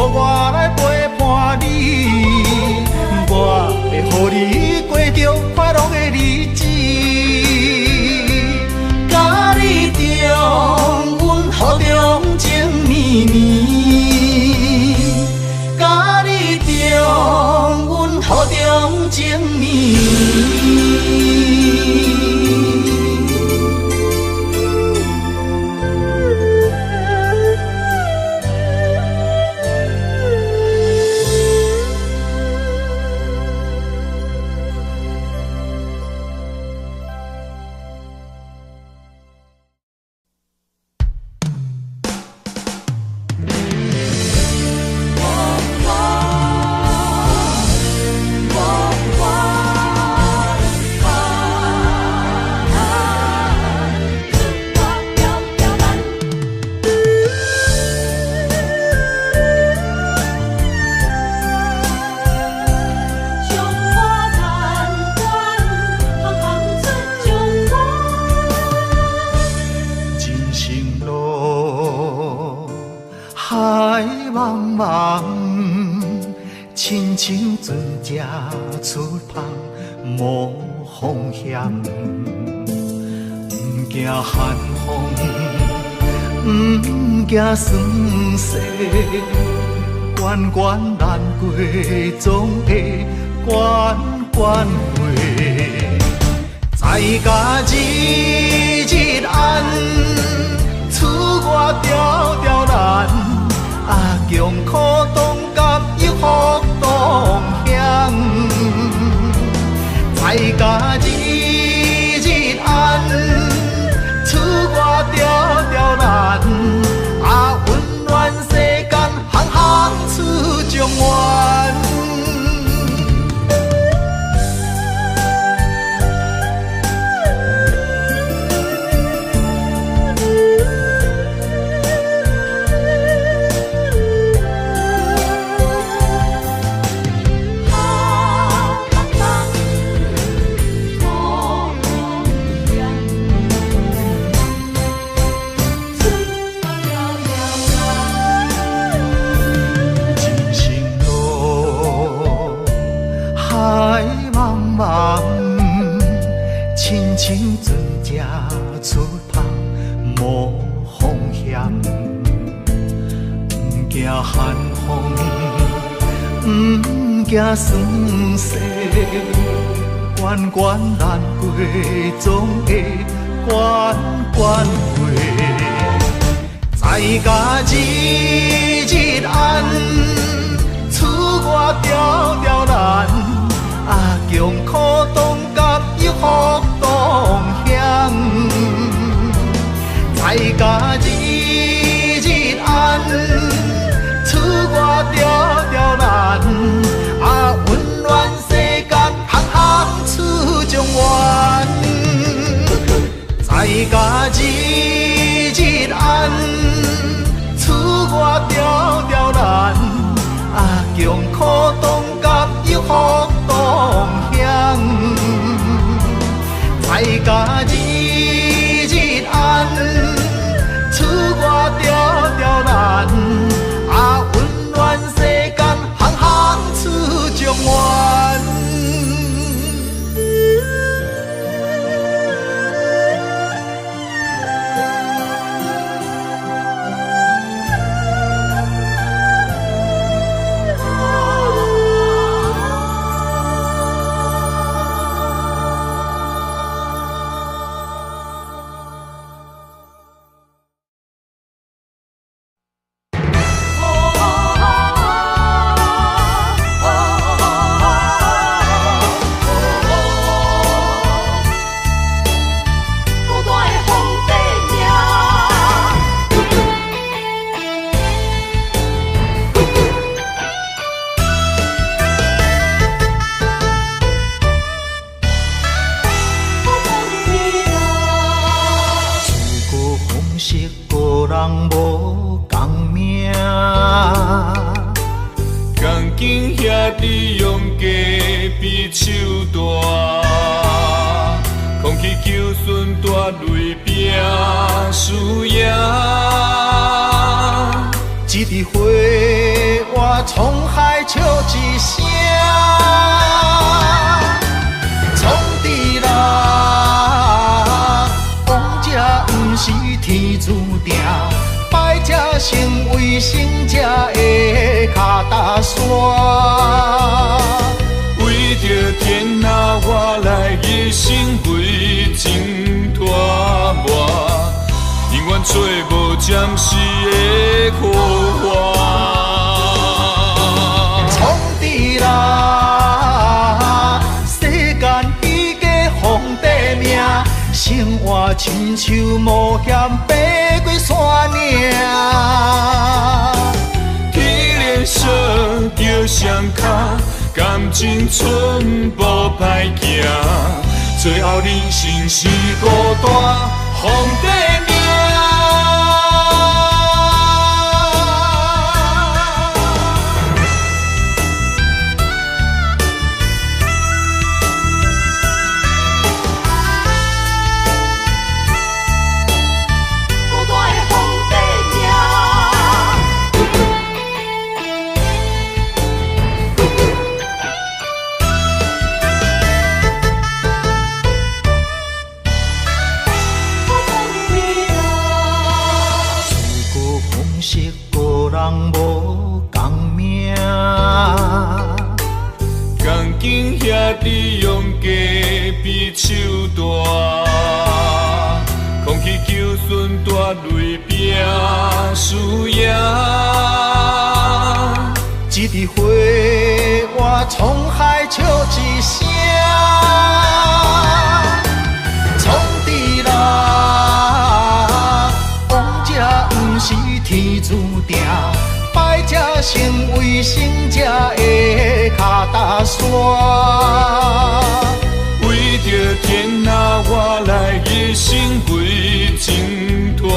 我来陪伴你。情面。亲像船只出航无方向，不惊寒风，不惊霜雪，关关难过总会关关过。在家日日暗，厝外条条难，强苦当甲一福同享。在家日日暗，厝外条条难，温暖世间行行出状元。亲像船只出航无方向，不惊寒风，不惊霜雪，关关难过总会关关过。在家日日暗，厝外条条难，强苦当甲一福同享。在家日日暗，厝外条条难，温暖世间行行出状元。在家日日暗，厝外条条难，强苦当甲一福同享。在家日日暗，厝外条条难，温暖世间行行出状元。一枝花，我沧海笑一声，创治人，王者不是天注定，败者成为胜者的脚踏山，为着天。暂时的苦花。创治啦，世间伊个皇帝命，生活亲像冒险爬过山岭。天连小着双脚，感情寸步歹行，最后人生是孤单皇帝命。用假比手大，空气求顺大泪拼输赢。一枝花，我沧海笑一声。创治啦，王者不是天注定，败者成为胜者的脚踏山。为着天下我来一生为情拖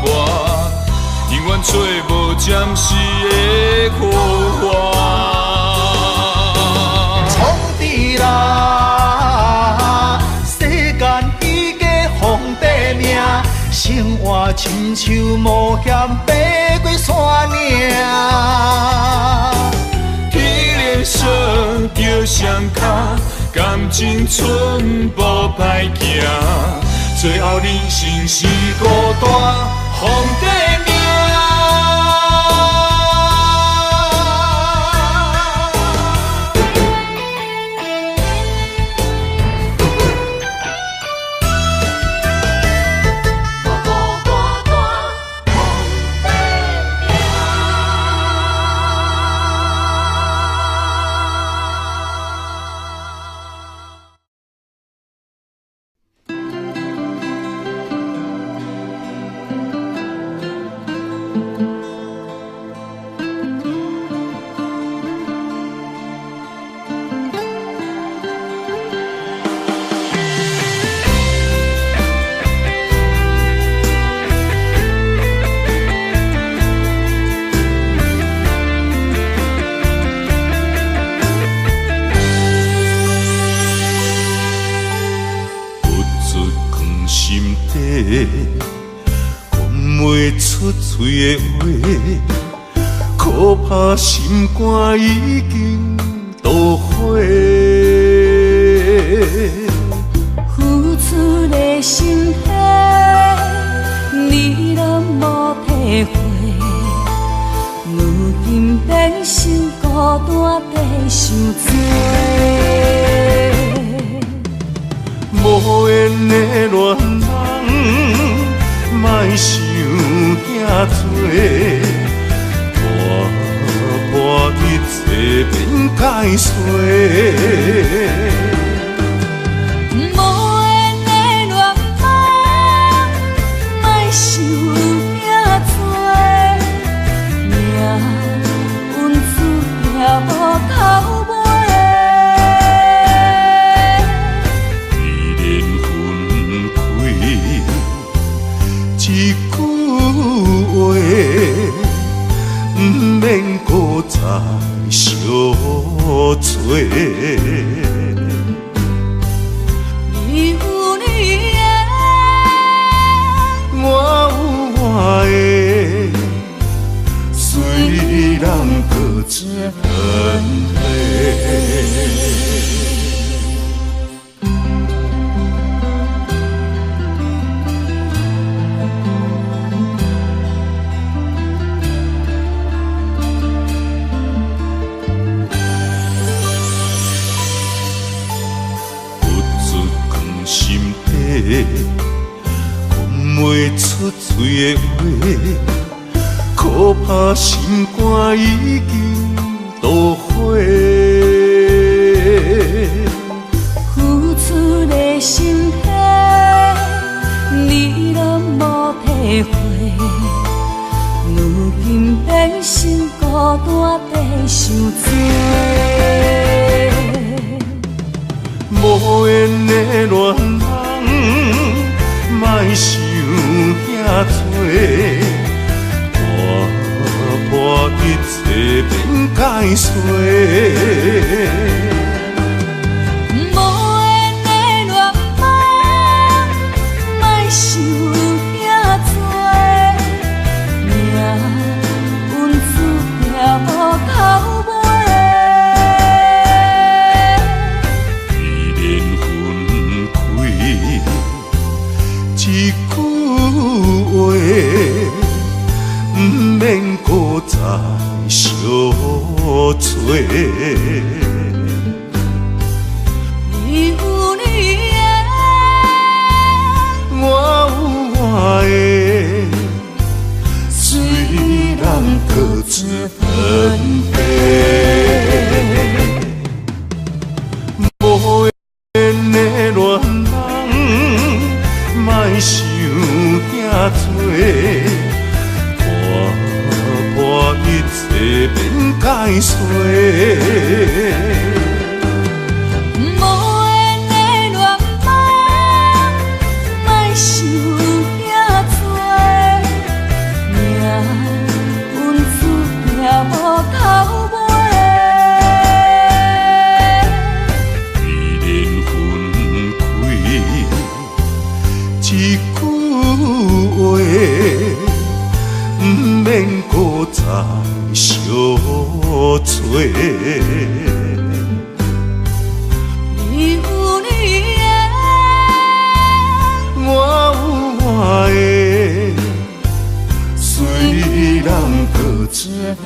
磨，永远找无暂时的苦花。创治啦，世间伊个皇帝命，生活亲像冒险爬过山岭。天连小着双脚，感情寸步歹行，最后人生是孤单皇帝命。讲袂出嘴的话，可怕心肝已经都火。付出的心血，你拢无体会。如今变成孤单地受罪。无缘的恋人，莫想遐多，破一切变解释。无缘的恋人，莫想遐多，命运注定无头尾。一句话，不免搁再相做。你有你的，我有我的，虽然各自分离。嘴的话，可怕心肝已经都火。付出的心血，你拢无体会。如今变成孤单在受罪。无缘的恋人，莫想遐多，破破一切变解碎。无缘的恋梦，莫想遐多，命运注定无头尾。一句话，不免搁再相找。你有你的，我有我的，虽然各自分别。无缘的恋人，莫想遐多，破破一切变解碎。无缘的恋梦，莫想遐多，命运注定无头尾。一句话，不免搁再相找。你有你的，我有我的，虽然各自分